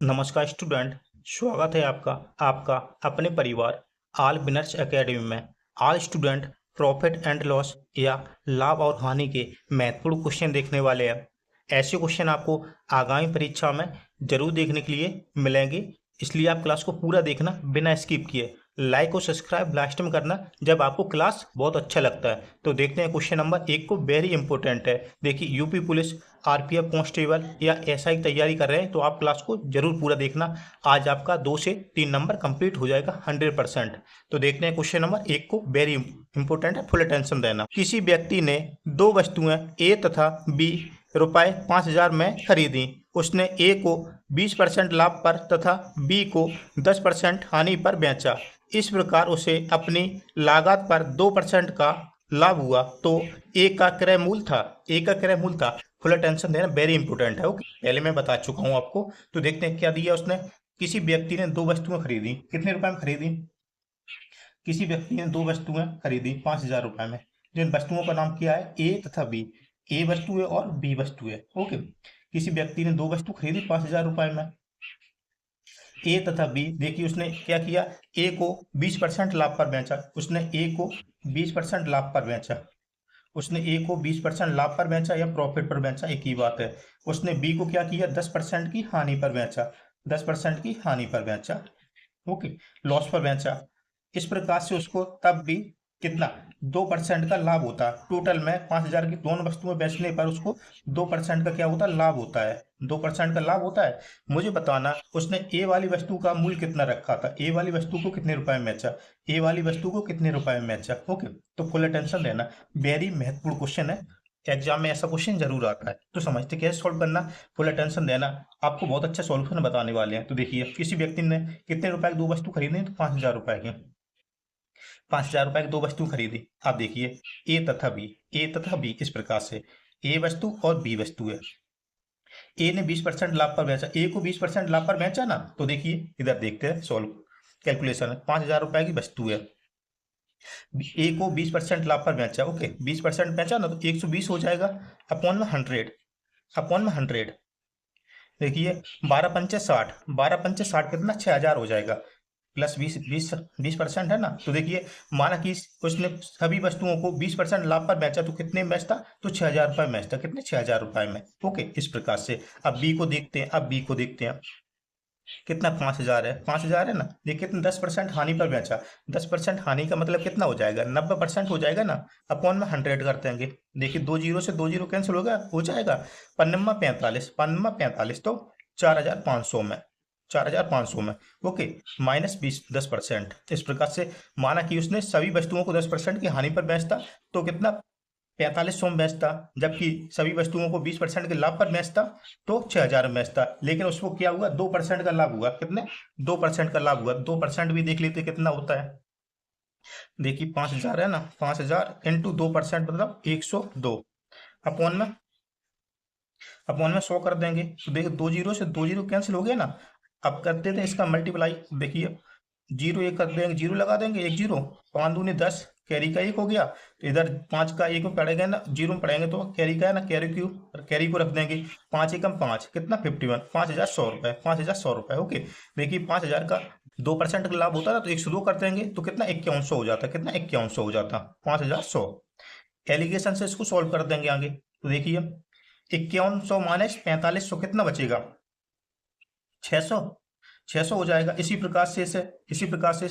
नमस्कार स्टूडेंट। स्वागत है आपका आपका अपने परिवार ऑल विनर्स एकेडमी में। All student profit and loss या लाभ और हानि के महत्वपूर्ण क्वेश्चन देखने वाले हैं। ऐसे क्वेश्चन आपको आगामी परीक्षा में जरूर देखने के लिए मिलेंगे, इसलिए आप क्लास को पूरा देखना बिना स्किप किए। लाइक और सब्सक्राइब लास्ट में करना जब आपको क्लास बहुत अच्छा लगता है। तो देखते हैं क्वेश्चन नंबर 1 को, वेरी इंपॉर्टेंट है। देखिए, यूपी पुलिस, आरपीएफ कांस्टेबल या एसआई की तैयारी कर रहे हैं तो आप क्लास को जरूर पूरा देखना। आज आपका 2 से 3 नंबर कंप्लीट हो जाएगा 100%। तो देखते हैं क्वेश्चन नंबर 1 को, वेरी इंपॉर्टेंट है, फुल अटेंशन देना। किसी व्यक्ति ने दो वस्तुएं ए तथा बी रुपए 5,000 में खरीदी। उसने ए को 20% लाभ पर तथा बी को 10% हानि पर बेचा। इस प्रकार उसे अपनी लागत पर 2% का लाभ हुआ। तो ए का क्रय मूल्य था, ए का क्रय मूल्य था। फुल अटेंशन देना, वेरी इंपॉर्टेंट है। ओके, पहले मैं बता चुका हूं आपको। तो देखते हैं क्या दिया उसने। किसी व्यक्ति ने दो वस्तुएं खरीदी, कितने रुपए में खरीदी? किसी व्यक्ति ने दो वस्तुएं खरीदी 5,000 रुपए में। जिन वस्तुओं का नाम क्या है? ए तथा बी। ए वस्तु है और बी वस्तु है। ओके, किसी व्यक्ति ने दो वस्तु खरीदी 5,000 रुपए में। ए तथा बी, देखिए उसने क्या किया, ए को 20% लाभ पर बेचा। उसने ए को 20% लाभ पर बेचा। उसने ए को 20% लाभ पर बेचा या प्रॉफिट पर बेचा, एक ही बात है। उसने बी को क्या किया, 10% की हानि पर बेचा। 10% की हानि पर बेचा। ओके, लॉस पर बेचा। इस प्रकार से उसको तब भी कितना, 2% का लाभ होता है। टोटल में 5,000 की दोनों वस्तुएं बेचने पर उसको 2% का क्या होता है, लाभ होता है। 2% का लाभ होता है। मुझे बताना, उसने ए वाली वस्तु का मूल्य कितना रखा था, ए वाली वस्तु को कितने रुपए में बेचा, ए वाली वस्तु को कितने रुपए में बेचा। ओके, तो फुल अटेंशन देना, वेरी महत्वपूर्ण क्वेश्चन है। एग्जाम में ऐसा क्वेश्चन जरूर आता है, तो समझते कैसे सॉल्व करना। फुल अटेंशन देना, आपको बहुत अच्छा सॉल्यूशन बताने वाले हैं। तो देखिए, किसी व्यक्ति ने कितने रुपए की दो वस्तु खरीदी? तो 5,000 रुपए की। 5,000 रुपए की दो वस्तु खरीदी। आप देखिए, ए तथा बी, ए तथा बी इस प्रकार से, ए वस्तु और बी वस्तु है। ए ने 20% लाभ पर बेचा, ए को 20% लाभ पर बेचा ना। तो देखिए इधर देखते हैं, सॉल्व कैलकुलेशन है। 5,000 रुपए की वस्तु है, ए को 20% लाभ पर बेचा। ओके, 20% बेचा ना, तो 120 हो जाएगा अपॉन में 100, अपॉन में 100। देखिए, 12×5 = 60, 12×5 = 60, कितना, 6,000 हो जाएगा। प्लस 20% है ना। तो देखिए, माना कि उसने सभी वस्तुओं को 20% लाभ पर बेचा, तो कितने में बेचता, तो 6,000 रुपए में बेचता। कितने, 6,000 रुपए में। ओके, इस प्रकार से। अब बी को देखते हैं, अब बी को देखते हैं, कितना, 5,000 है, 5,000 है ना। देखिए, कितने, 10% हानि पर बेचा। 10% हानि का मतलब कितना हो जाएगा, 90% हो जाएगा ना। अपॉन में 100 कर देंगे। देखिए, दो जीरो से दो जीरो कैंसिल हो जाएगा। पन्नमा 45, पन्नमा 45, तो 4,500 में, 4,500 में। Okay, minus 10%। इस प्रकार से माना कि उसने सभी वस्तुओं को 10% की हानि पर बेचता, तो कितना, 4500 में बेचता। जबकि सभी वस्तुओं को 20% के लाभ पर बेचता, तो 6,000 में बेचता। लेकिन उसको क्या हुआ, 2% का लाभ हुआ। कितने, 2% का लाभ हुआ। 2% भी देख लेते कितना होता है। देखिए, 5,000 है ना, 5,000 इंटू 2% मतलब 102। अपॉन में, अपॉन में 100 कर देंगे। तो देखिए, दो जीरो से दो जीरो कैंसिल हो गया ना। अब करते थे इसका मल्टीप्लाई। देखिए, जीरो एक कर देंगे, जीरो लगा देंगे, एक जीरो, 5×2 = 10, कैरी का एक हो गया। तो इधर 5 का एक में पड़ेगा ना, जीरो में पड़ेंगे तो कैरी का है ना, कैरी क्यू, कैरी को रख देंगे। 5×1 = 5, कितना, 51, 5,100 रुपए, 5,100 रुपए। ओके, देखिए 5,000 का 2% का लाभ होता है ना, तो 102 कर देंगे, तो कितना, 5100 हो जाता, कितना, 5100 हो जाता, 5,100। एलिगेशन से इसको सॉल्व कर देंगे आगे। तो देखिए, 5100 माइनस 4500, कितना बचेगा, 600, 600 हो जाएगा। इसी प्रकार से इसे, इसी प्रकार से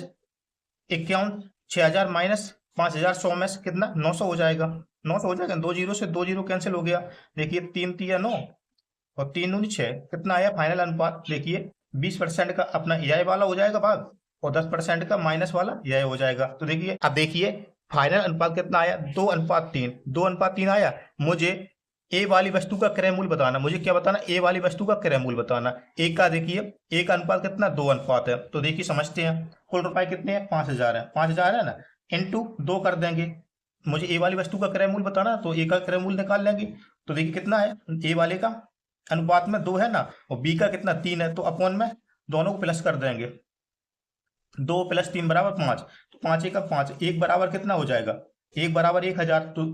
51, 6,000 माइनस 5,100 में से कितना, 900 हो जाएगा। 900 हो जाएगा, दो जीरो से दो जीरो कैंसिल हो गया। देखिए, 3×3 = 9 और 3×2 = 6, कितना आया फाइनल अनुपात। देखिए, 20% का अपना यह वाला हो जाएगा भाग, और 10% का माइनस वाला यह हो जाएगा। तो देखिए, अब देखिए फाइनल अनुपात कितना आया, 2:3, 2:3 आया। मुझे ए वाली वस्तु का क्रय मूल्य बताना, मुझे क्या बताना, ए वाली वस्तु का क्रय मूल्य बताना। ए का देखिए, ए का अनुपात कितना, 2 अनुपात है। तो देखिए समझते हैं, कुल रुपए कितने हैं, 5,000 है, 5,000 है ना, इंटू 2 कर देंगे। मुझे ए वाली वस्तु का क्रय मूल्य बताना, तो ए का क्रय मूल्य निकाल लेंगे। तो देखिए कितना है, ए वाले का अनुपात में 2 है ना, और बी का कितना, 3 है। तो अपॉन में दोनों को प्लस कर देंगे। 2 + 3 = 5, तो 5×1 = 5, एक बराबर कितना हो जाएगा, एक बराबर 1,000। तो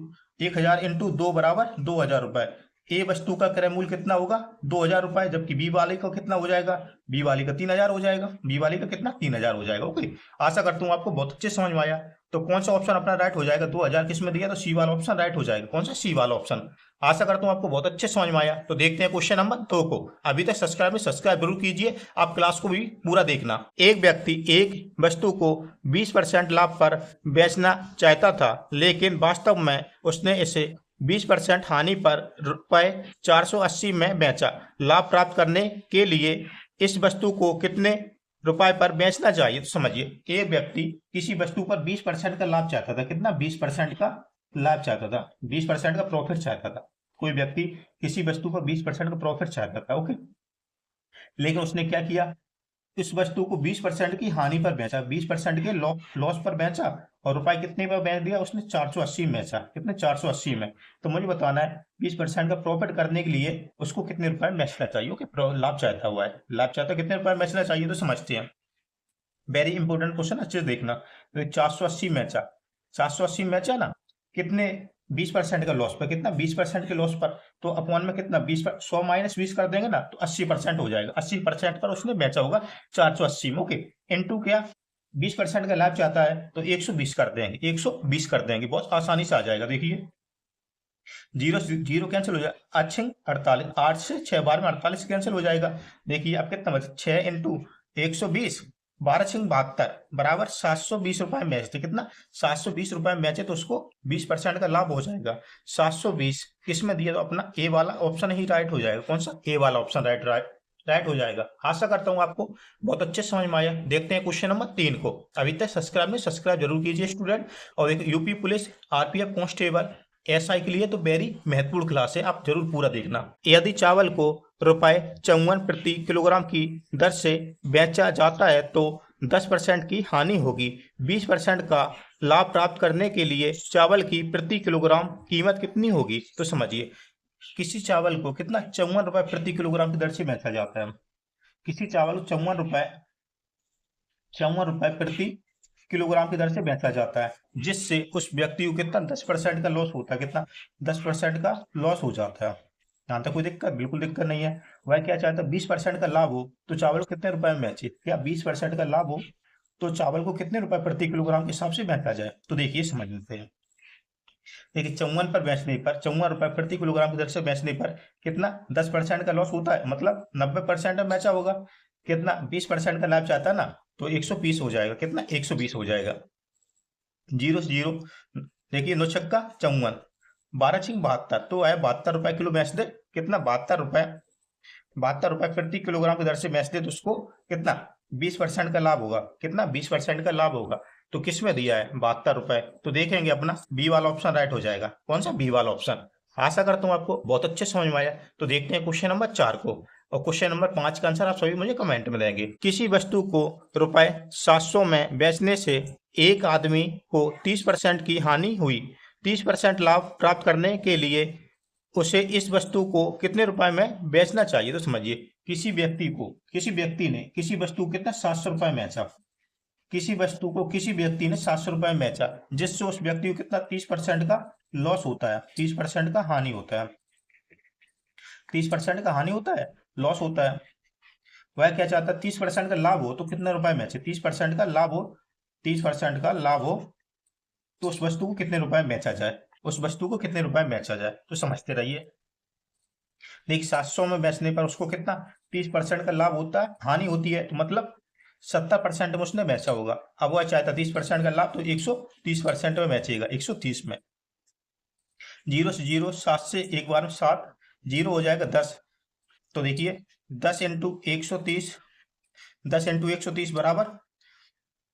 1,000 इंटू 2 बराबर 2,000 रुपए। ए वस्तु का क्रय मूल्य कितना होगा 2000 रुपए, जबकि बी वाले का कितना हो जाएगा, बी वाले का 3000 हो जाएगा, बी वाले का कितना 3000 हो जाएगा। ओके, आशा करता हूँ आपको बहुत अच्छे समझ में आया। तो कौन सा ऑप्शन अपना राइट हो जाएगा, 2000 किसमें दिया, तो सी वाला ऑप्शन राइट हो जाएगा। कौन सा, सी वाला ऑप्शन। आशा करता हूँ आपको बहुत अच्छे समझ में आया। तो देखते हैं क्वेश्चन नंबर 2 को। अभी तक सब्सक्राइब जरूर कीजिए, आप क्लास को भी पूरा देखना। एक व्यक्ति एक वस्तु को 20% लाभ पर बेचना चाहता था, लेकिन वास्तव में उसने इसे 20% हानि पर रुपए 480 में बेचा। लाभ प्राप्त करने के लिए इस वस्तु को कितने रुपए पर बेचना चाहिए। तो समझिए, एक व्यक्ति किसी वस्तु पर 20% का लाभ चाहता था। कितना, 20% का लाभ चाहता था, 20% का प्रॉफिट चाहता था। कोई व्यक्ति किसी वस्तु पर 20% का प्रॉफिट चाहता था। ओके, लेकिन उसने क्या किया, इस वस्तु को 20% की हानि पर बेचा, 20% के लॉस पर बेचा, और रुपए कितने पर बेच दिया उसने, 480 में बेचा। कितने, 480 में। तो मुझे बताना है 20% का प्रॉफिट करने के लिए उसको कितने रुपए में बेचना चाहिए। ओके, लाभ चाहता हुआ है, लाभ चाहता कितने रुपए में बेचना चाहिए, तो समझते हैं। वेरी इंपॉर्टेंट क्वेश्चन, अच्छे से देखना। तो 480 में बेचा, 480 में बेचा ना, कितने, 20% का लॉस पर, कितना, 20% के लॉस पर, तो अपॉन में कितना, 20 पर 100 माइनस 20 कर देंगे ना, तो 80% हो जाएगा। 80% पर उसने बेचा होगा 480 में। ओके, इनटू क्या, 20% का लाभ चाहता है तो 120 कर देंगे, 120 कर देंगे, बहुत आसानी से आ जाएगा। देखिए, जीरो जीरो कैंसिल हो जाएगा, 48, 8 से 6 बार में 48 कैंसिल हो जाएगा। देखिए अब कितना बचा, 6 इंटू 120, 12×72 बराबर 720 रुपए में बेचते। कितना, 720 रुपए में बेचे तो उसको 20% का लाभ हो जाएगा। 720 किसमें दिया, तो अपना ए वाला ऑप्शन ही राइट हो जाएगा। कौन सा, ए वाला ऑप्शन राइट हो जाएगा। आशा करता हूँ आपको बहुत अच्छे समझ में आया। देखते हैं क्वेश्चन नंबर 3 को। अभी तक सब्सक्राइब जरूर कीजिए स्टूडेंट। और एक UP police, RPF constable, SI के लिए तो वेरी महत्वपूर्ण क्लास है, आप जरूर पूरा देखना। यदि चावल को रुपए 54 प्रति किलोग्राम की दर से बेचा जाता है तो 10% की हानि होगी। 20% का लाभ प्राप्त करने के लिए चावल की प्रति किलोग्राम कीमत कितनी होगी। तो समझिए, किसी चावल को कितना, 54 रुपए प्रति किलोग्राम की दर से बेचा जाता है। किसी चावल को 54 रुपए प्रति किलोग्राम की दर से बेचा जाता है, जिससे उस व्यक्ति को कितना, 10% का लॉस होता है। कितना, 10% का लॉस हो जाता है। यहाँ तक कोई दिक्कत, बिल्कुल दिक्कत नहीं है। वह क्या चाहता है, 20% का लाभ हो तो चावल को कितने रुपए में बेचे। क्या 20% का लाभ हो तो चावल को कितने रुपए प्रति किलोग्राम के हिसाब से बेचा जाए। तो देखिए समझ लेते हैं। देखिए 54 पर बेचने पर, 54 रुपए प्रति किलोग्राम की दर से बेचने पर कितना, 10% का लॉस होता है, मतलब 90% में बेचा होगा। कितना, 20% का लाभ चाहता है ना, तो 120 हो जाएगा। कितना, 120 हो जाएगा। जीरो से जीरो, देखिए 9 छक्का 54, 12×72, तो आया 72 रुपए किलो बेच दे। कितना, 72 रुपए प्रति किलोग्राम की दर से बेच दे तो उसको कितना, 20% का लाभ होगा। कितना, 20% का लाभ होगा। तो किस में दिया है, 72 रुपए। तो देखेंगे अपना बी वाला ऑप्शन राइट हो जाएगा। कौन सा, बी वाला ऑप्शन। आशा करता हूँ आपको बहुत अच्छे समझ में आया। तो देखते हैं क्वेश्चन नंबर 4 को। और क्वेश्चन नंबर 5 का आंसर आप सभी मुझे कमेंट में देंगे। किसी वस्तु को रुपए 700 में बेचने से एक आदमी को 30% की हानि हुई। 30% लाभ प्राप्त करने के लिए उसे इस वस्तु को कितने रुपए में बेचना चाहिए। तो समझिए, किसी व्यक्ति ने किसी वस्तु को कितना, 700 रुपए में बेचा। किसी वस्तु को किसी व्यक्ति ने 700 रुपए में बेचा, जिससे उस व्यक्ति को कितना, 30% का लॉस होता है, 30% का हानि होता है। 30% का हानि होता है, लॉस होता है। वह क्या चाहता है, 30% का लाभ हो तो कितने रुपए में बेचे। 30% का लाभ हो, 30% का लाभ हो तो उस वस्तु को कितने रुपए में बेचा जाए, उस वस्तु को कितने रुपए में बेचा जाए। तो समझते रहिए। देखिए 700 में बेचने पर उसको कितना, 30% का लाभ होता है, हानि होती है, तो मतलब 70% में उसने बेचा होगा। अब वह चाहता 30% का लाभ, तो 130% में बेचेगा, 130 में। जीरो से जीरो, 7 से एक बार में 7, जीरो हो जाएगा 10। तो देखिए 10 इंटू 130, 10 इंटू 130 बराबर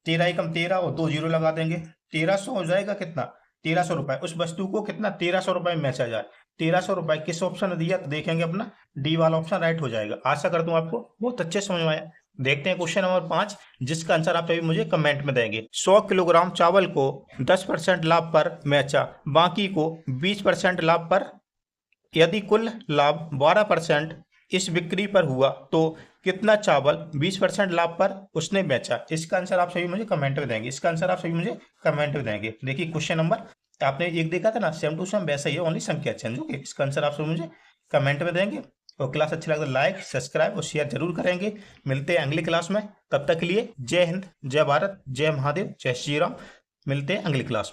13 एकम 13 और 2 जीरो लगा देंगे, 1300 हो जाएगा। कितना, 1300 रुपए। उस वस्तु को कितना, 1300 रुपए में बेचा जाए। 1300 रुपए किस ऑप्शन ने दिया, तो देखेंगे अपना डी वाला ऑप्शन राइट हो जाएगा। आशा करता हूँ आपको बहुत अच्छे समझ में आया। देखते हैं क्वेश्चन नंबर 5, जिसका आंसर आप अभी मुझे कमेंट में देंगे। 100 किलोग्राम चावल को 10% लाभ पर बेचा, बाकी को 20% लाभ पर। यदि कुल लाभ 12% इस बिक्री पर हुआ तो कितना चावल 20% लाभ पर उसने बेचा। इसका आंसर आप सभी मुझे कमेंट में देंगे। इसका आंसर आप सभी मुझे कमेंट में देंगे। देखिए क्वेश्चन नंबर आपने एक देखा था ना, सेम टू सेम वैसा ही है, ओनली संख्या चेंज। ओके, इसका आंसर आप सभी मुझे कमेंट में देंगे और क्लास अच्छी लगे तो लाइक सब्सक्राइब और शेयर जरूर करेंगे। मिलते हैं अगली क्लास में, तब तक के लिए जय हिंद, जय भारत, जय महादेव, जय श्री राम। मिलते हैं अगली क्लास में।